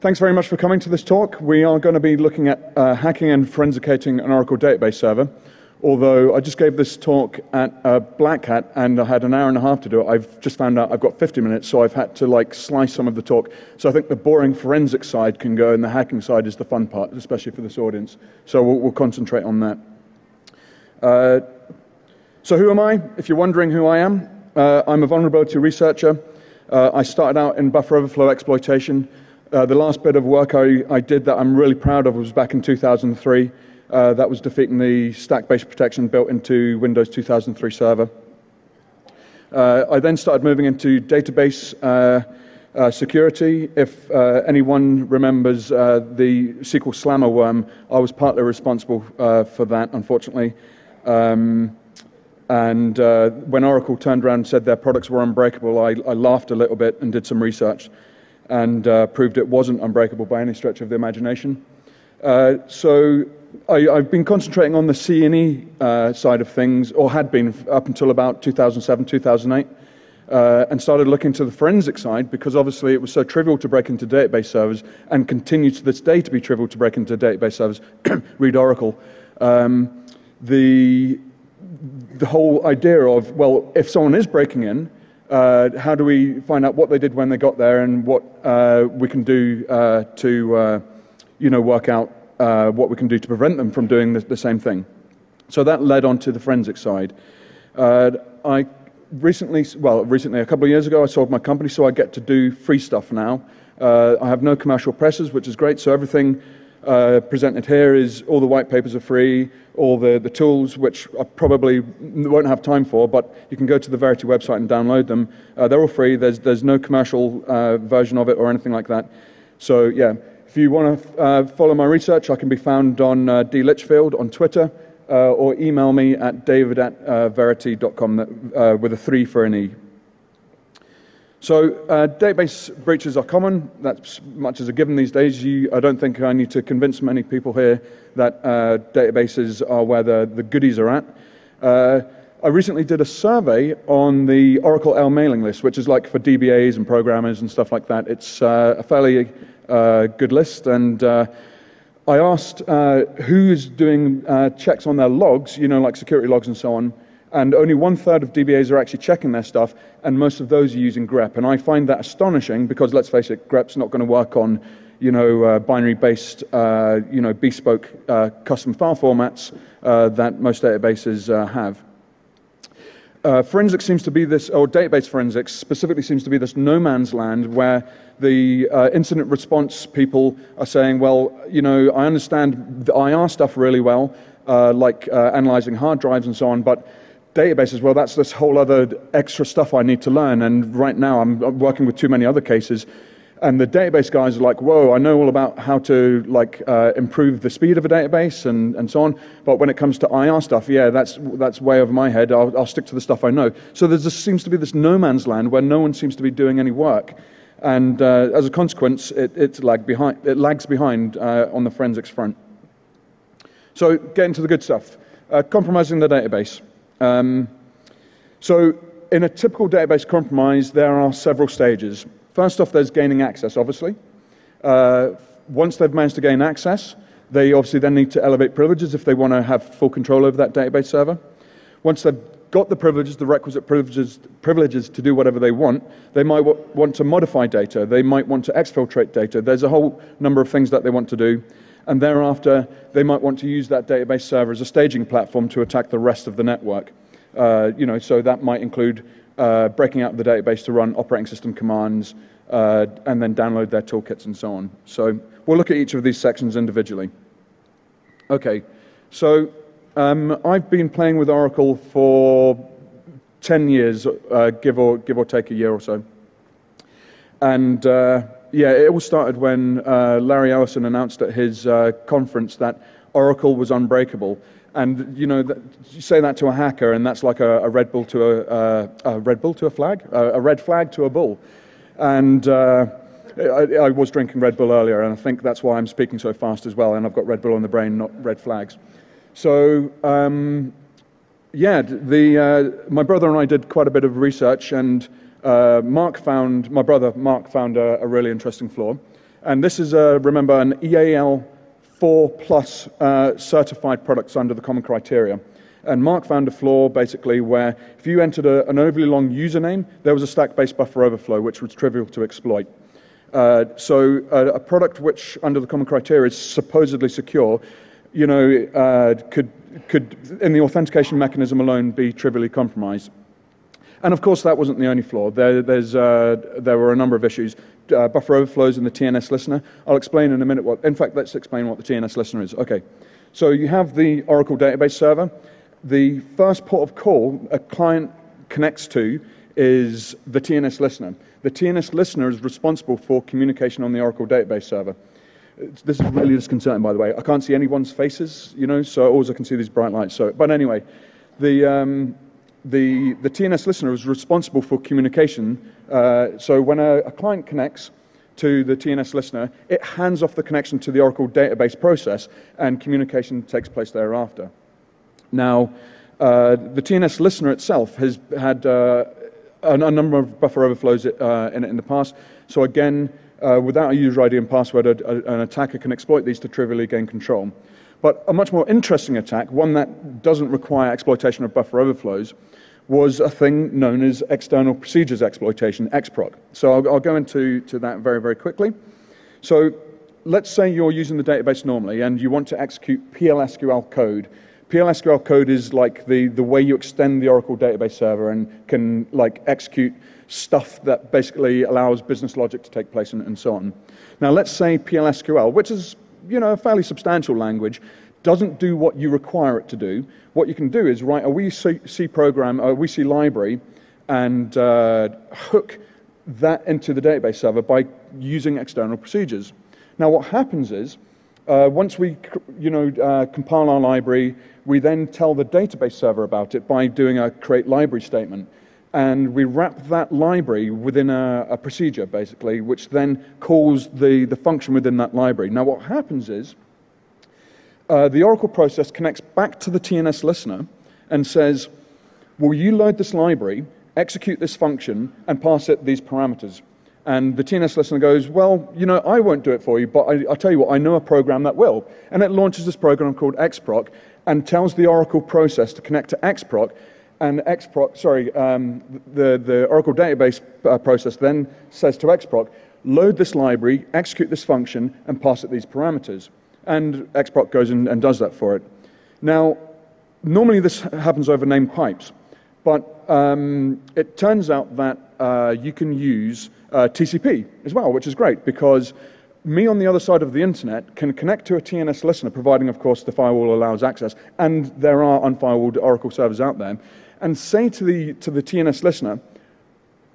Thanks very much for coming to this talk. We are going to be looking at hacking and forensicating an Oracle database server. Although I just gave this talk at Black Hat and I had an hour and a half to do it, I've just found out I've got 50 minutes, so I've had to slice some of the talk. So I think the boring forensic side can go and the hacking side is the fun part, especially for this audience. So we'll concentrate on that. So who am I? If you're wondering who I am, I'm a vulnerability researcher. I started out in buffer overflow exploitation. The last bit of work I did that I'm really proud of was back in 2003. That was defeating the stack-based protection built into Windows 2003 Server. I then started moving into database security. If anyone remembers the SQL Slammer worm, I was partly responsible for that, unfortunately. And when Oracle turned around and said their products were unbreakable, I laughed a little bit and did some research and proved it wasn't unbreakable by any stretch of the imagination. So I've been concentrating on the C&E side of things, or had been up until about 2007, 2008, and started looking to the forensic side because obviously it was so trivial to break into database servers and continues to this day to be trivial to break into database servers. Read Oracle. The whole idea of, well, if someone is breaking in, how do we find out what they did when they got there and what we can do to work out what we can do to prevent them from doing the same thing. So that led on to the forensic side. I recently, a couple of years ago, I sold my company, so I get to do free stuff now. I have no commercial presses, which is great, so everything presented here is, all the white papers are free, all the tools, which I probably won't have time for, but you can go to the Verity website and download them. They're all free. There's no commercial version of it or anything like that. So yeah, if you want to follow my research, I can be found on dLitchfield on Twitter, or email me at david@verity.com with a 3 for an E. So database breaches are common. That's much as a given these days. I don't think I need to convince many people here that databases are where the goodies are at. I recently did a survey on the Oracle L mailing list, which is like for DBAs and programmers and stuff like that. It's a fairly good list, and I asked who's doing checks on their logs, like security logs and so on, and only 1/3 of DBAs are actually checking their stuff, and most of those are using grep. And I find that astonishing because, let's face it, grep's not going to work on, binary-based, bespoke custom file formats that most databases have. Forensics seems to be this, or database forensics specifically seems to be this no man's land where the incident response people are saying, well, I understand the IR stuff really well, like analyzing hard drives and so on, but databases, well, that's this whole other extra stuff I need to learn, and right now I'm working with too many other cases. And the database guys are like, whoa, I know all about how to improve the speed of a database and so on, but when it comes to IR stuff, yeah, that's way over my head. I'll stick to the stuff I know. So there just seems to be this no man's land where no one seems to be doing any work, and as a consequence, it lags behind on the forensics front. So getting to the good stuff, compromising the database. So in a typical database compromise, there are several stages. First off, there's gaining access, obviously. Once they've managed to gain access, they obviously then need to elevate privileges if they want to have full control over that database server. Once they've got the privileges, the requisite privileges to do whatever they want, they might want to modify data. They might want to exfiltrate data. There's a whole number of things that they want to do. And thereafter, they might want to use that database server as a staging platform to attack the rest of the network. So that might include breaking out of the database to run operating system commands, and then download their toolkits and so on. So we'll look at each of these sections individually. Okay, so I've been playing with Oracle for 10 years, give or take a year or so. And yeah, it all started when Larry Ellison announced at his conference that Oracle was unbreakable. And you say that to a hacker, and that's like a Red Bull to a Red Bull to a flag, a red flag to a bull. And I was drinking Red Bull earlier, and I think that's why I'm speaking so fast as well. And I've got Red Bull on the brain, not red flags. So yeah, my brother and I did quite a bit of research, and my brother Mark found a really interesting flaw. And this is, remember, an EAL4 plus certified products under the common criteria. And Mark found a flaw, basically, where if you entered an overly long username, there was a stack-based buffer overflow, which was trivial to exploit. So a product which, under the common criteria, is supposedly secure, you know, could, in the authentication mechanism alone, be trivially compromised. And of course, that wasn't the only flaw. There were a number of issues. Buffer overflows in the TNS listener. I'll explain in a minute what, in fact, let's explain what the TNS listener is. Okay, so you have the Oracle database server. The first port of call a client connects to is the TNS listener. The TNS listener is responsible for communication on the Oracle database server. This is really disconcerting, by the way. I can't see anyone's faces, you know, so all I can see these bright lights. So, but anyway, the TNS listener is responsible for communication. So when a client connects to the TNS listener, it hands off the connection to the Oracle database process, and communication takes place thereafter. Now, the TNS listener itself has had a number of buffer overflows in it in the past. So again, without a user ID and password, an attacker can exploit these to trivially gain control. But a much more interesting attack, one that doesn't require exploitation of buffer overflows, was a thing known as external procedures exploitation, XProc. So I'll go into that very, very quickly. So let's say you're using the database normally and you want to execute PLSQL code. PLSQL code is like the way you extend the Oracle database server and can like execute stuff that basically allows business logic to take place and so on. Now let's say PLSQL, which is, you know, a fairly substantial language, doesn't do what you require it to do. What you can do is write a WC program, a WC library, and hook that into the database server by using external procedures. Now what happens is, once we compile our library, we then tell the database server about it by doing a create library statement. And we wrap that library within a procedure, basically, which then calls the function within that library. Now what happens is, the Oracle process connects back to the TNS listener and says, will you load this library, execute this function, and pass it these parameters? And the TNS listener goes, well, you know, I won't do it for you, but I'll tell you what, I know a program that will. And it launches this program called XProc and tells the Oracle process to connect to XProc. And the Oracle database process then says to XProc, load this library, execute this function, and pass it these parameters. And XProc goes and does that for it. Now, normally this happens over named pipes, but it turns out that you can use TCP as well, which is great, because me on the other side of the internet can connect to a TNS listener, providing, of course, the firewall allows access, and there are unfirewalled Oracle servers out there, and say to the TNS listener,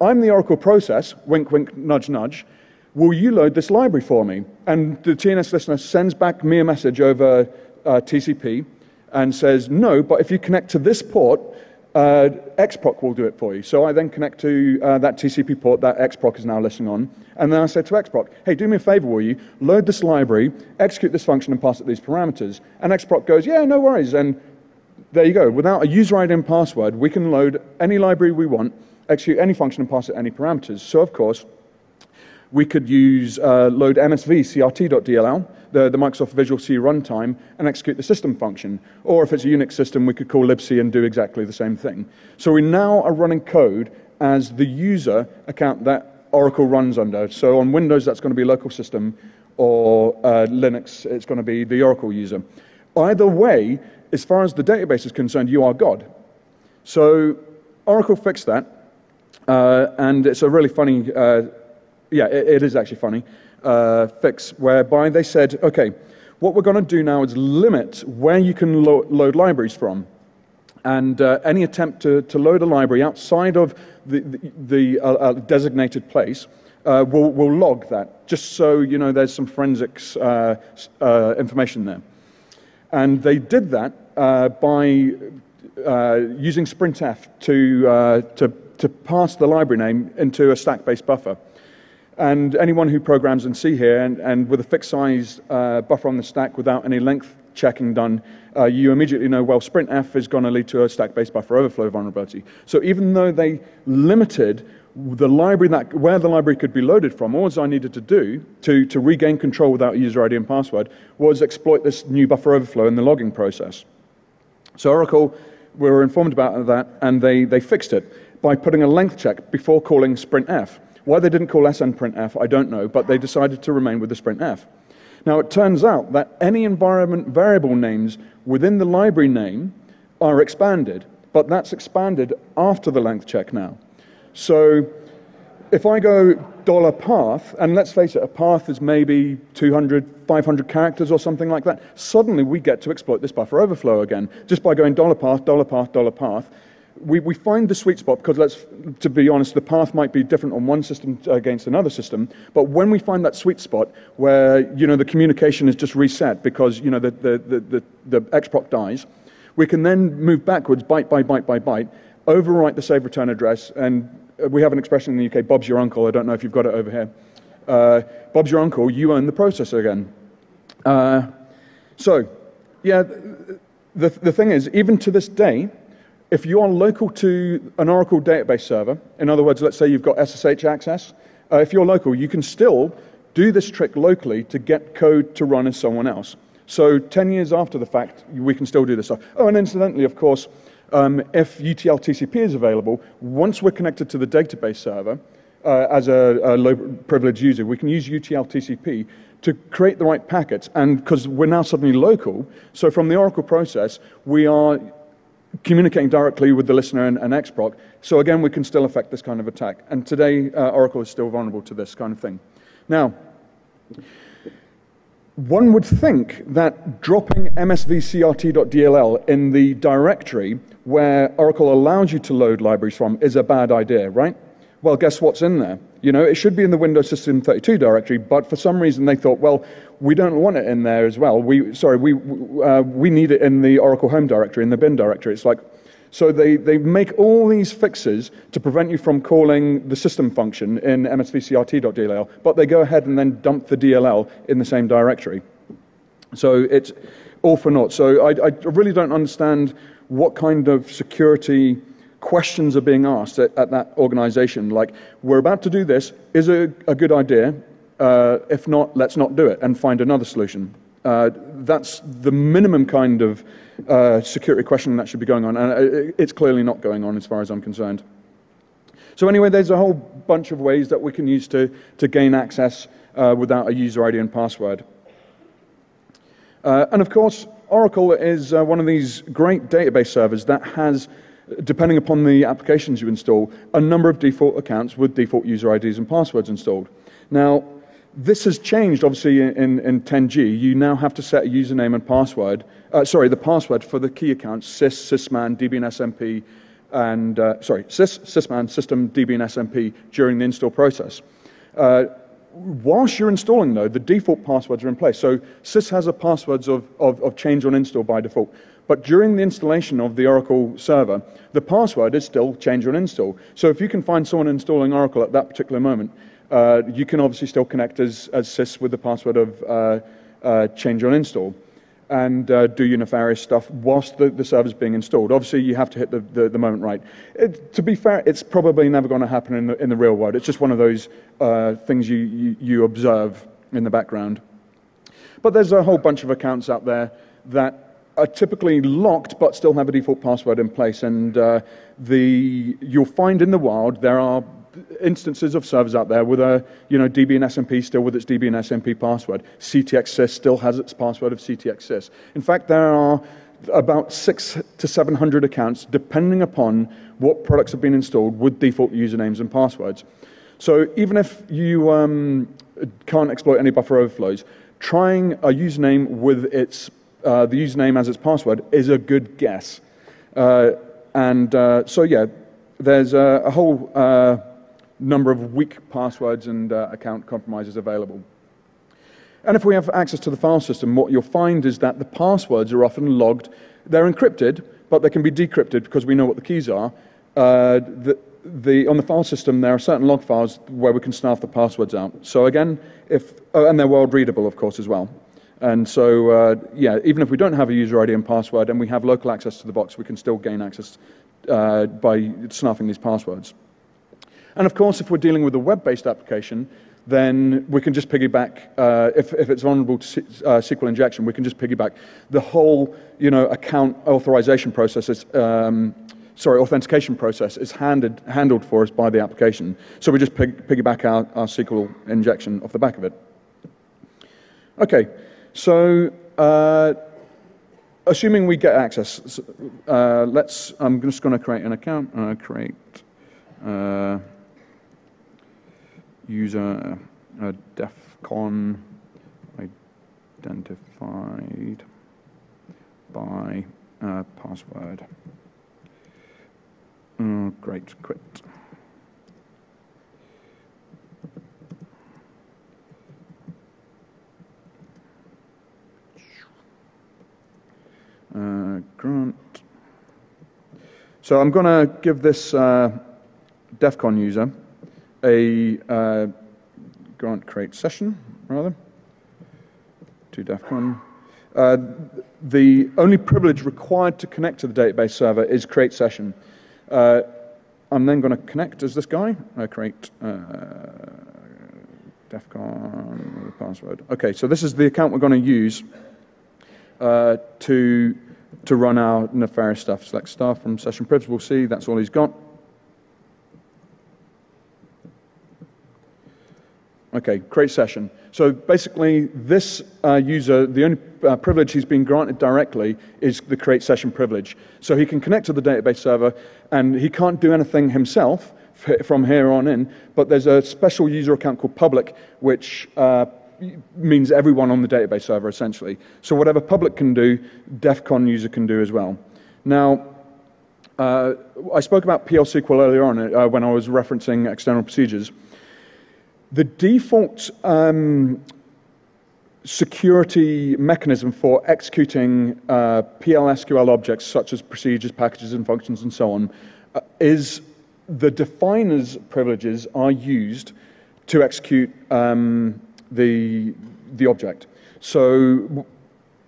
I'm the Oracle process, wink, wink, nudge, nudge, will you load this library for me? And the TNS listener sends back me a message over TCP and says, no, but if you connect to this port, XProc will do it for you. So I then connect to that TCP port that XProc is now listening on, and then I say to XProc, hey, do me a favor, will you? Load this library, execute this function, and pass it these parameters. And XProc goes, yeah, no worries. And there you go. Without a user ID and password, we can load any library we want, execute any function, and pass it any parameters. So, of course, we could use load MSV crt.dll, the Microsoft Visual C runtime, and execute the system function. Or if it's a Unix system, we could call libc and do exactly the same thing. So we now are running code as the user account that Oracle runs under. So on Windows, that's going to be local system, or Linux, it's going to be the Oracle user. Either way, as far as the database is concerned, you are God. So Oracle fixed that, and it's a really funny yeah, it is actually funny, fix, whereby they said, okay, what we're going to do now is limit where you can load libraries from. And any attempt to load a library outside of the designated place will log that, just so you know there's some forensics information there. And they did that by using sprintf to pass the library name into a stack-based buffer. And anyone who programs in C here, and with a fixed size buffer on the stack without any length checking done, you immediately know, well, sprintf is going to lead to a stack-based buffer overflow vulnerability. So even though they limited the library where the library could be loaded from, all I needed to do to regain control without user ID and password was exploit this new buffer overflow in the logging process. So Oracle, we were informed about that, and they fixed it by putting a length check before calling sprintf. Why they didn't call snprintf, I don't know, but they decided to remain with the sprintf. Now, it turns out that any environment variable names within the library name are expanded, but that's expanded after the length check now. So if I go $path, and let's face it, a path is maybe 200, 500 characters or something like that, suddenly we get to exploit this buffer overflow again, just by going $path, $path. We find the sweet spot because, to be honest, the path might be different on one system against another system, but when we find that sweet spot where, the communication is just reset because, the exproc dies, we can then move backwards byte by byte by byte, overwrite the save return address, and we have an expression in the UK, Bob's your uncle. I don't know if you've got it over here. Bob's your uncle, you own the processor again. So, yeah, the thing is, even to this day, if you are local to an Oracle database server, in other words, let's say you've got SSH access, if you're local, you can still do this trick locally to get code to run as someone else. So 10 years after the fact, we can still do this stuff. Oh, and incidentally, of course, if UTL TCP is available, once we're connected to the database server as a low privilege user, we can use UTL TCP to create the right packets. And because we're now suddenly local, so from the Oracle process, we are communicating directly with the listener and exproc. So again, we can still affect this kind of attack. And today, Oracle is still vulnerable to this kind of thing. Now, one would think that dropping msvcrt.dll in the directory where Oracle allows you to load libraries from is a bad idea, right? Well, guess what's in there? It should be in the Windows System 32 directory, but for some reason they thought, well, we don't want it in there as well. We need it in the Oracle home directory, in the bin directory. It's like, so they make all these fixes to prevent you from calling the system function in msvcrt.dll, but they go ahead and then dump the DLL in the same directory. So it's all for naught. So I really don't understand what kind of security questions are being asked at that organization. Like, we're about to do this, is it a good idea? If not, let's not do it and find another solution. That's the minimum kind of security question that should be going on, and it's clearly not going on as far as I'm concerned. So anyway, there's a whole bunch of ways that we can use to gain access without a user ID and password. And of course, Oracle is one of these great database servers that has, depending upon the applications you install, a number of default accounts with default user IDs and passwords installed. Now, this has changed, obviously, in 10G. You now have to set a username and password, the password for the key accounts, sys, sysman, dbnsmp, and, sys, sysman, system, dbnsmp during the install process. Whilst you're installing, though, the default passwords are in place. So sys has a passwords of change on install by default. But during the installation of the Oracle server, the password is still change on install. So if you can find someone installing Oracle at that particular moment, you can obviously still connect as sys with the password of change on install and do your nefarious stuff whilst the server's being installed. Obviously, you have to hit the moment right. To be fair, it's probably never going to happen in the real world. It's just one of those things you observe in the background. But there's a whole bunch of accounts out there that are typically locked but still have a default password in place. And you'll find in the wild there are instances of servers out there with a DBNSMP still with its DBNSMP password. CTXsys still has its password of CTXsys. In fact, there are about 600 to 700 accounts, depending upon what products have been installed, with default usernames and passwords. So even if you can't exploit any buffer overflows, trying a username with its the username as its password is a good guess. So yeah, there's a whole number of weak passwords and account compromises available. And if we have access to the file system, what you'll find is that the passwords are often logged. They're encrypted, but they can be decrypted because we know what the keys are. On the file system, there are certain log files where we can snuff the passwords out. So again, and they're world readable, of course, as well. And so, yeah, even if we don't have a user ID and password and we have local access to the box, we can still gain access by snuffing these passwords. And of course, if we're dealing with a web-based application, then we can just piggyback, if it's vulnerable to SQL injection, we can just piggyback the whole, account authorization process, authentication process is handled for us by the application. So we just piggyback our SQL injection off the back of it. Okay, so assuming we get access, I'm just going to create an account. Create user DEFCON identified by password. Great, quit. Grant. So I'm going to give this DEFCON user a grant create session, rather, to DEFCON. The only privilege required to connect to the database server is create session. I'm then going to connect as this guy. Create DEFCON with a password. Okay, so this is the account we're going to use to run our nefarious stuff. Select star from session privs. We'll see that's all he's got. Okay, create session. So basically, this user, the only privilege he's been granted directly is the create session privilege. So he can connect to the database server, and he can't do anything himself from here on in, but there's a special user account called public, which means everyone on the database server, essentially. So whatever public can do, DEFCON user can do as well. Now, I spoke about PL SQL earlier on when I was referencing external procedures. The default security mechanism for executing PL SQL objects, such as procedures, packages, and functions, and so on, is the definer's privileges are used to execute the object. So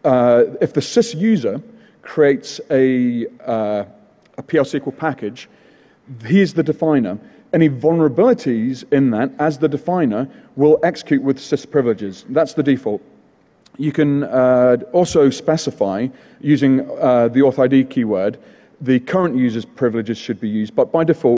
if the sys user creates a PL SQL package, he's the definer. Any vulnerabilities in that, as the definer, will execute with sys privileges. That's the default. You can also specify, using the authID keyword, the current user's privileges should be used, but by default,